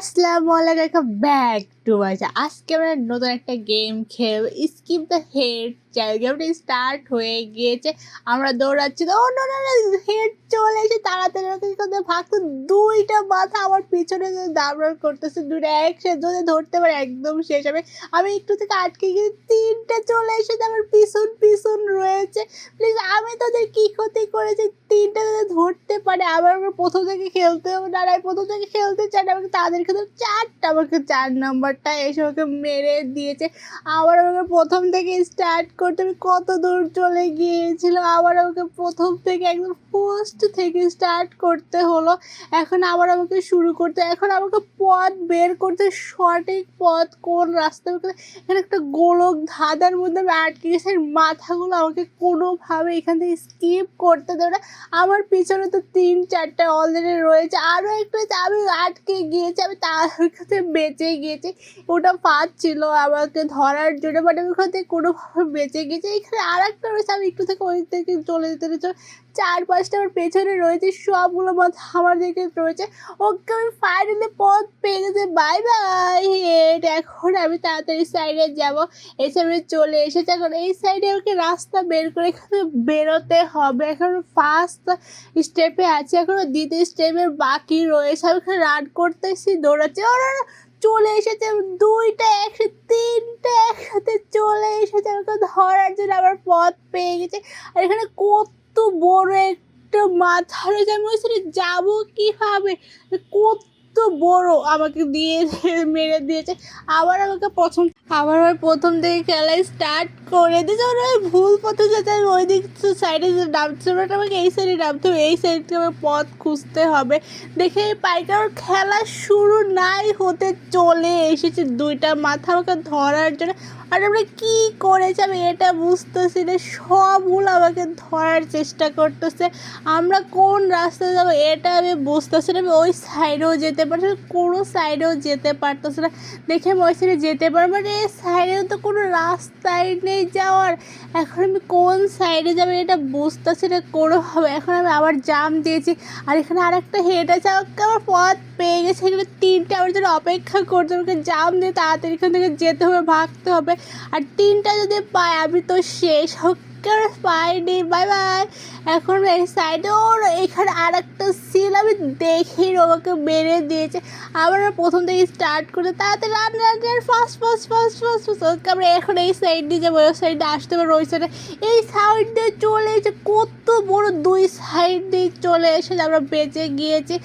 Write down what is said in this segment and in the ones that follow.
আসসালামু আলাইকুম back to my আজকে আমরা নতুন একটা গেম খেলব স্কিপ দ্য হেড গেমটা স্টার্ট হয়ে গিয়েছে। আমরা দৌড়াচ্ছি তো হেড চলে এসে তাড়াতাড়ি ওকে ভাগতো। দুইটা মাথা আমার পিছনে দাবড়ান করতেছে, দুইটা একসাথে যদি ধরতে পারে একদম শেষ হবে। আমি একটু থেকে আটকে গিয়ে তিনটা চলে এসেছে আমার পিছন পিছন রয়েছে। প্লিজ আমি তোদের কি ক্ষতি করেছি? তিনটা যদি ধরতে পারে আবার প্রথম থেকে খেলতে হবে না। আমি প্রথম থেকে খেলতে চাই না, আমাকে তাদেরকে তো চারটা, আমাকে 4 নম্বরটা এসে ওকে মেরে দিয়েছে। আবার আমাকে প্রথম থেকে স্টার্ট করতে, আমি কত দূর চলে গিয়েছিলাম, আবার আমাকে প্রথম থেকে একদম ফার্স্ট থেকে স্টার্ট করতে হলো। এখন আবার আমাকে শুরু করতে, এখন আমাকে পথ বের করতে, সঠিক পথ কোন রাস্তা। এখানে একটা গোলক ধাঁধার মধ্যে আমি আটকে গেছি। মাথাগুলো আমাকে কোনোভাবে এখান থেকে স্কিপ করতে দেবে না। আমার পিছনে তো 3-4টা অলরেডি রয়েছে, আরও একটা আমি আটকে গিয়েছি। আমি তার কাছে বেঁচে গিয়েছি, ওটা পাচ্ছিল আমাকে ধরার জন্য, বাট আমি ওখান থেকে কোনোভাবে বেঁচে গেছি। এখানে আর একটা রয়েছে, আমি একটু থেকে ওই থেকে চলে যেতে 4-5টা আমার পেছনে রয়েছে, সবগুলো মাথা আমার দিকে রয়েছে। ওকে আমি ফাইনালি পথ পেয়ে গেছি, বাই বাই হেড। এখন আমি তাড়াতাড়ি সাইডে যাব, এই সাইডে চলে এসেছে। এখন এই সাইডে ওকে রাস্তা বের করে এখানে বেরোতে হবে। এখন ফার্স্ট স্টেপে আছে, এখন দ্বিতীয় স্টেপের বাকি রয়েছে। আমি এখানে রান করতেছি, দৌড়াচ্ছি, ওরা চলে এসেছে। দুইটা একসাথে, তিনটা একসাথে চলে এসেছে আমাকে ধরার জন্য। আমার পথ পেয়ে গেছে। আর এখানে কত বড় একটা মাথা রয়েছে, আমি ওই সাইডে যাবো কীভাবে? কত বড় আমাকে দিয়ে মেরে দিয়েছে। আবার আমাকে আবার প্রথম থেকে খেলা স্টার্ট করে দিয়েছে। ওরা ভুল পথে যেতে, আমি ওই দিক সাইডে নামতে হবে, আমাকে এই সাইডে নামতে হবে, এই সাইড থেকে আমার পথ খুঁজতে হবে। দেখে পাই কারণ খেলা শুরু নাই হতে চলে এসেছে দুইটা মাথা আমাকে ধরার জন্য। আর আমরা কী করেছি আমি এটা বুঝতেছি না, সবগুলো আমাকে ধরার চেষ্টা করতেছে। আমরা কোন রাস্তায় যাবো এটা আমি বুঝতেছি না। আমি ওই সাইডেও যেতে পারছি না, কোনো সাইডেও যেতে পারতেছি না। দেখে আমি ওই সাইডে যেতে পারবো না, এই সাইডেও তো কোনো রাস্তাই নেই যাওয়ার। এখন আমি কোন সাইডে যাবো এটা বুঝতেছি না কোনোভাবে। এখন আমি আবার জাম দিয়েছি, আর এখানে আর একটা হেড আছে, আমার পথ পেয়ে গেছে। এখানে 3টা আমার জন্য অপেক্ষা করতে, আমাকে জাম দিয়ে তাড়াতাড়ি এখান থেকে যেতে হবে, ভাগতে হবে। আর 3টা যদি পাই আমি তো শেষ হোক, পাইনি, বাই বাই। এখন এই সাইডে ওর এখানে আর একটা সিল আমি দেখি ওকে মেরে দিয়েছে। আবার প্রথম থেকে স্টার্ট করে তাড়াতাড়ি run run run fast fast fast fast fast. Okay আমরা এখন এই সাইড দিয়ে যাবো, ওই সাইডে আসতে পারবো, ওই সাইডে এই সাইড দিয়ে চলে এসে কত বড় দুই সাইড দিয়ে চলে এসে আমরা বেঁচে গিয়েছি।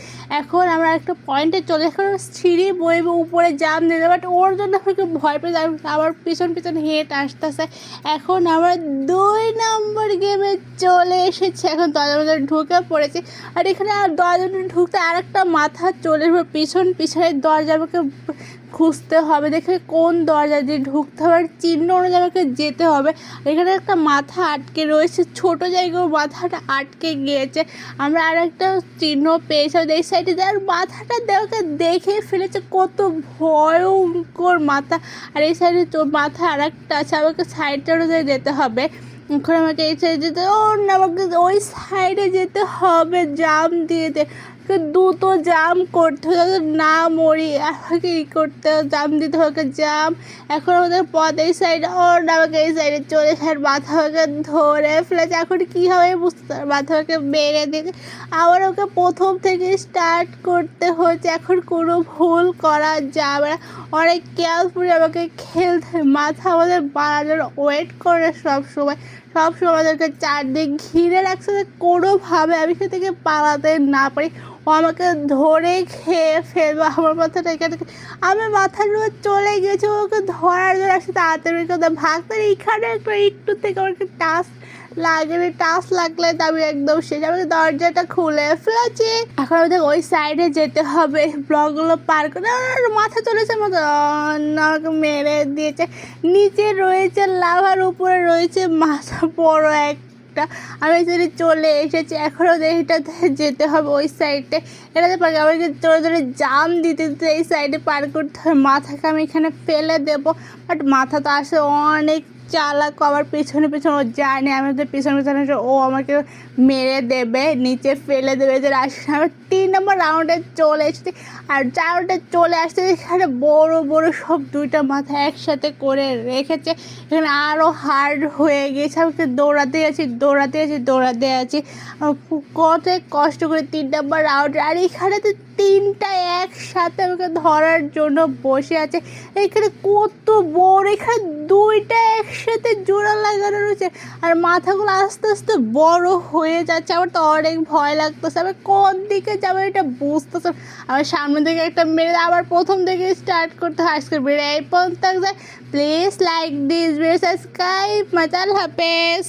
এখন আমরা একটা পয়েন্টে চলে, এখন সিঁড়ি বইবে উপরে জাম দিতে, বাট ওর জন্য আমাকে ভয় পেয়ে যায়, আমার পিছন পিছন হেঁট আসতেছে। এখন আমরা 2 নম্বর গেমে চলে এসেছি, এখন দরজার মধ্যে ঢুকে পড়েছি। আর এখানে আর দরজার ঢুকতে আর একটা মাথা চলে পিছন পিছনে দরজা আমাকে খুঁজতে হবে, দেখে কোন দরজা দিয়ে ঢুকতে হবে, চিহ্ন অনুযায়ী আমাকে যেতে হবে। এখানে একটা মাথা আটকে রয়েছে, ছোটো জায়গায় মাথাটা আটকে গিয়েছে। আমরা আর একটা চিহ্ন পেয়েছি এই সাইডে, আর মাথাটা দেখে ফেলেছে, কত ভয়ঙ্কর মাথা। আর এই সাইডে তো মাথা আর একটা আছে, আমাকে সাইডটা অনুযায়ী যেতে হবে। এখন আমাকে এই সাইডে যেতে, না আমাকে ওই সাইডে যেতে হবে, জাম দিয়ে দুটো জাম করতে হবে, না মরি আমাকে করতে হবে, জাম দিতে হবে, জাম। এখন আমাদের পথ এই সাইডে, না আমাকে এই সাইডে চলে মাথা আমাকে ধরে ফেলেছে। এখন কী হবে বুঝতে পারবো, মাথা আমাকে মেরে দিয়েছে। আবার ওকে প্রথম থেকে স্টার্ট করতে হচ্ছে। এখন কোনো ভুল করা যাবে না, অনেক কেয়ারফুলি আমাকে খেলতে, মাথা আমাদের বাড়ানোর ওয়েট করে সবসময় আমাদেরকে চারদিক ঘিরে রাখছে, কোনোভাবে আমি সে থেকে পালাতে না পারি। ও আমাকে ধরে খেয়ে ফেলবো, আমার মাথাটা এখান থেকে, আমি মাথার উপর চলে গেছি ওকে ধরার জন্য। আসলে তাড়াতাড়ি কথা ভাগতে, এইখানে একটু থেকে আমাকে টাচ লাগলে তো আমি একদম শেষ। আমাকে দরজাটা খুলে ফেলেছি, এখন আমাদের ওই সাইডে যেতে হবে, ব্লকগুলো পার করে। মাথা চলেছে, আমাকে মেরে দিয়েছে। নিচে রয়েছে লাভার, উপরে রয়েছে মাথা বড় একটা। আমি এই সাইডে চলে এসেছি, এখনও এটাতে যেতে হবে ওই সাইডে। এটাতে পার আমাকে জোরে জাম দিতে দিতে এই সাইডে পার করতে হবে। মাথাকে আমি এখানে ফেলে দেবো, বাট মাথা তো আসে অনেক চালাক, আমার পেছনে পেছনে ও জানে আমি ওদের পেছনে পেছনে ও আমাকে মেরে দেবে, নিচে ফেলে দেবে। যে আমরা 3 নম্বর রাউন্ডে চলে এসেছি। আর 4 রাউন্ডে চলে আসছে, এখানে বড় বড় সব 2টা মাথা একসাথে করে রেখেছে। এখানে আরও হার্ড হয়ে গেছে, আমাকে দৌড়াতে আছি কত কষ্ট করে 3 নম্বর রাউন্ডে। আর এখানে 3টা একসাথে আমাকে ধরার জন্য বসে আছে। এখানে কত বড়, এখানে 2টা একসাথে জোড়া লাগানো রয়েছে। আর মাথাগুলো আস্তে আস্তে বড় হয়ে যাচ্ছে। আমার তো অনেক ভয় লাগতেছে, আমি কোন দিকে যাবো এটা বুঝতেছে। আমার সামনে থেকে একটা মেরে আবার প্রথম থেকে স্টার্ট করতে হয়। আজকের ভিডিও এই পর্যন্ত। Please like this video, subscribe my channel. হাফেজ।